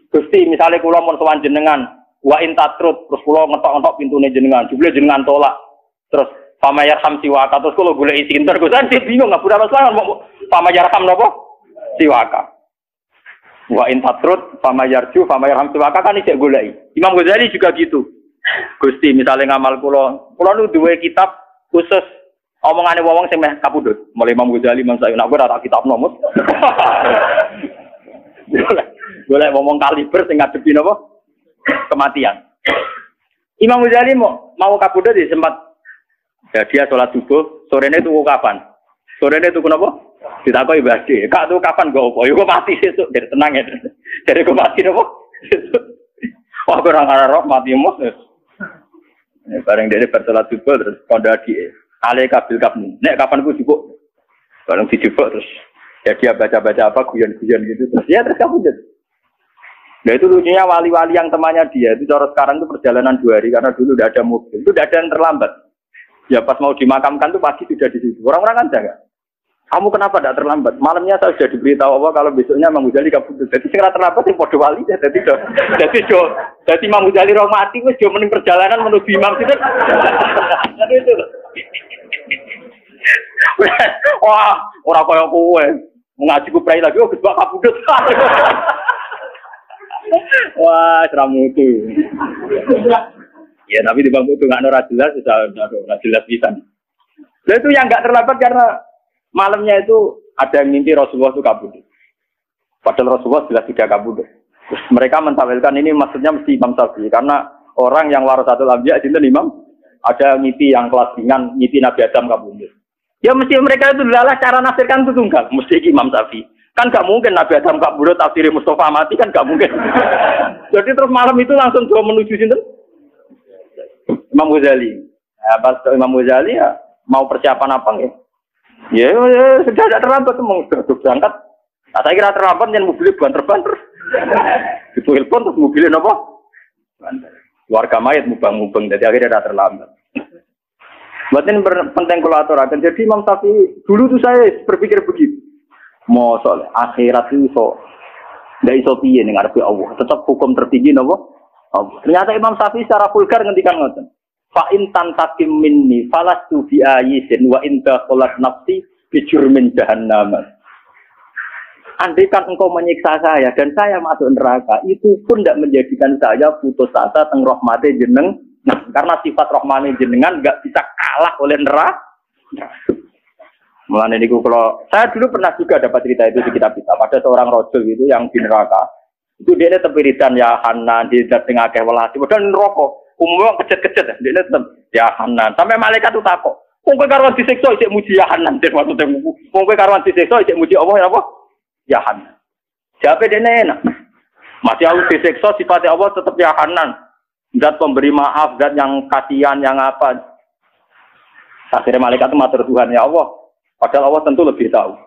Gusti misalnya kula mun sowan jenengan. Wa intatrut terus kula ngetok-ngetok pintune jenengan, jebule jenengan tolak. Terus pamayarham siwaka terus kula golek isi inter kok kan bingung enggak berapa salah pamayarham napa? Siwaka. Wa intatrut pamayarju pamayarham siwaka kan isih goleki. Imam Ghazali juga gitu. Gusti misalnya ngamal kula nu duwe kitab khusus omongane wong sing meh kapundhut. Mulai Imam Ghazali Imam Syafi'i nek ora tak kitab nomor. Golek ngomong kaliber sing ngadepi napa? Kematian. Imam Ghazali mau kabudut di sempat ya dia sholat subuh, sorenya tuku kapan? Sorenya tuku apa? Ditakoki Mbah Ade, "Kak tuku kapan go opo?" "Yo mati sesuk." Dari tenang ya. Dari kok mati napa? Wah, ora ngarep mati mos. Bareng dhewe bar sholat subuh terus kandha adike. Ale kabil kapmu. Nek kapan ku jupuk? Bareng dijupuk terus ya dia baca-baca apa guyon-guyon gitu terus ya terus kabudut. Nah itu lucunya wali-wali yang temannya dia itu cara sekarang itu perjalanan 2 hari karena dulu udah ada mobil, itu udah ada yang terlambat. Ya pas mau dimakamkan tuh pagi sudah di situ. Orang-orang kan jaga. Kamu kenapa tidak terlambat? Malamnya saya sudah diberitahu apa kalau besoknya Imam Ghazali kabudut. Jadi segera terlambat yang podo wali ya. Jadi Imam Ghazali roh mati wis yo mending perjalanan menuju Imam itu. Jadi itu. Wah, ora koyo kowe. Ngaji ku prai lagi oh Gus Bak kabudut. Wah, seramutu. Ya, tapi di bangku itu nggak ora jelas, sudah jelas bisa. Nah, itu yang nggak terlambat karena malamnya itu ada yang mimpi Rasulullah itu kabudut. Padahal Rasulullah jelas tidak kabudut. Terus mereka mentawilkan ini maksudnya mesti Imam Syafi'i karena orang yang warasatul anbiya itu Imam ada mimpi yang kelas ringan, mimpi Nabi Adam kabudut. Ya mesti mereka itu adalah cara nafsirkan itu tunggal, mesti Imam Syafi'i. Kan gak mungkin Nabi Adam kabudut tafsir Mustafa mati kan gak mungkin. Jadi terus malam itu langsung coba menuju sinten? Imam Ghazali. Nah, pas Imam Ghazali ya mau persiapan apa ya? Ya sudah ada terlambat mau berangkat. Nah, saya kira terlambat yang mobilnya banter-banter. Itu telepon terus mobilnya apa? Banter. Warga mayat mubang-mubang jadi akhirnya ada terlambat. Berarti penting kolaborasi. Jadi Imam Syafi'i dulu tuh saya berpikir begitu. Mosok akhirat itu ndak iso piye ning ngarepe Allah. Tetap hukum tertinggi napa? Allah. Ternyata Imam Syafi'i secara vulgar ngendikan ngoten. Fa in tantakim minni falastu bi ayisin wa in dakhalat nafsi bi jurmin jahannam. Andaikan engkau menyiksa saya dan saya masuk neraka, itu pun tidak menjadikan saya putus asa teng rahmate jeneng. Nah, karena sifat rahmane jenengan enggak bisa kalah oleh neraka. Mulane niku kalau saya dulu pernah juga dapat cerita itu di kitab-kitab. Ada seorang rajul gitu yang di neraka. Itu dia tetap wiridan ya Hanan, dia tetap ngakeh welasi. Padahal neraka umumnya kecet-kecet dia tetap ya Hanan. Sampai malaikat itu takut. Wong kowe karuan disiksa isih muji ya Hanan. Maksudnya wong kowe karuan disiksa isih muji Allah ya apa? Ya Hanan. Jawabe dene enak. Masih aku disiksa sifatnya Allah tetap ya Hanan. Zat pemberi maaf, zat yang kasihan, yang apa. Akhirnya malaikat itu matur Tuhan, ya Allah. Padahal Allah tentu lebih tahu.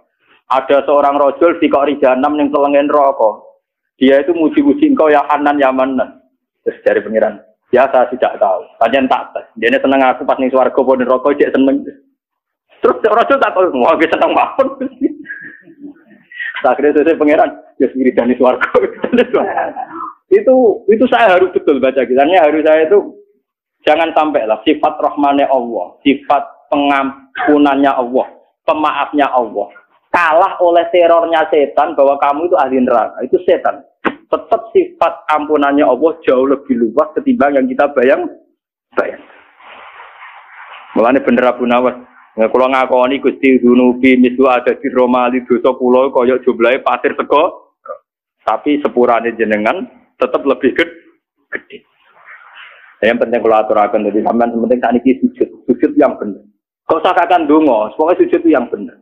Ada seorang rojul di Qori Jahanam yang telengen rokok. Dia itu muji-muji engkau ya Hanan ya Manan. Terus dari pengiran, ya saya tidak tahu. Tanya tak tes. Dia ini seneng aku pas nih swarga pun rokok, dia seneng. Terus rojul tak tahu, wah dia seneng banget. Akhirnya saya pengiran, ya sendiri dari swarga. Itu saya harus betul baca kisahnya, harus saya itu jangan sampai lah sifat rahmane Allah, sifat pengampunannya Allah, pemaafnya Allah kalah oleh terornya setan bahwa kamu itu ahli neraka. Itu setan. Tetap sifat ampunannya Allah jauh lebih luas ketimbang yang kita bayang. Mulane bener Abu Nawas. Kula ngakoni Gusti Dunubi misu ada di Romali dosa kula kaya jumlahe pasir sego. Tapi sepurane jenengan tetap lebih gede. Yang penting kalau aturakan jadi sampean penting saat ini sujud yang benar. Kau usahkan dongo, pokoknya sujud itu yang benar.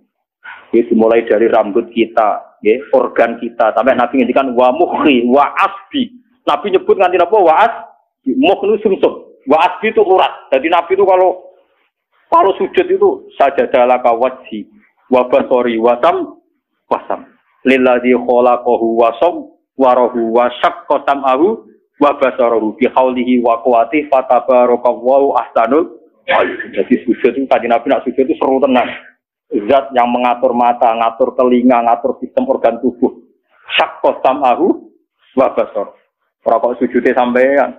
Itu mulai dari rambut kita, ya, organ kita, sampai Nabi ngendikan wa mukhi, wa asbi. Nabi nyebut nganti apa? Wa asbi, mukh itu sumsum, wa asbi itu urat. Jadi Nabi itu kalau sujud itu sajadah laka wajhi, wa basori, wa sam, lilladzi khalaqahu wa sam, wa rahu wa syaqqa sam'ahu wa basarahu bi haulihi wa quwwatihi fatabarakallahu ahsanul. Jadi sujud itu tadi Nabi nak sujud itu seru tenang. Zat yang mengatur mata, ngatur telinga, ngatur sistem organ tubuh. Syaqqa sam'ahu wa basar. Ora kok sujudé sampean.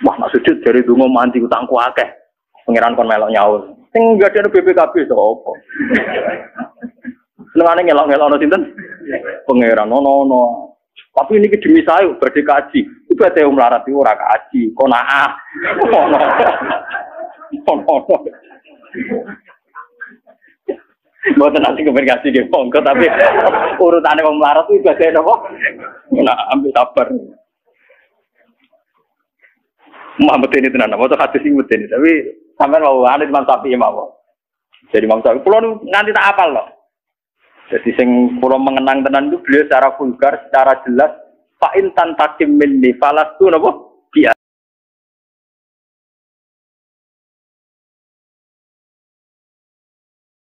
Wah, nak sujud dari donga mandi utangku akeh. Pangeran kon melok nyaur. Sing gadene BPKB sapa? Senengane ngelok-ngelokno sinten? Pangeran ono. Tapi ini demi saya badhe kaji. Ibadah melarat itu ora kaji, qanaah. Ono. Mboten nanti komunikasi nggih monggo tapi urutane wong melarat itu ibadah napa? Nah, ambil sabar. Muhammad ini tenan, mau hadis iki mesti tapi sampean mau ane Imam Syafi'i mawon. Jadi Imam Syafi'i kula nganti tak apal loh. Jadi sing kula mengenang tenan itu beliau secara vulgar, secara jelas fa in tantakim minni falastu napa?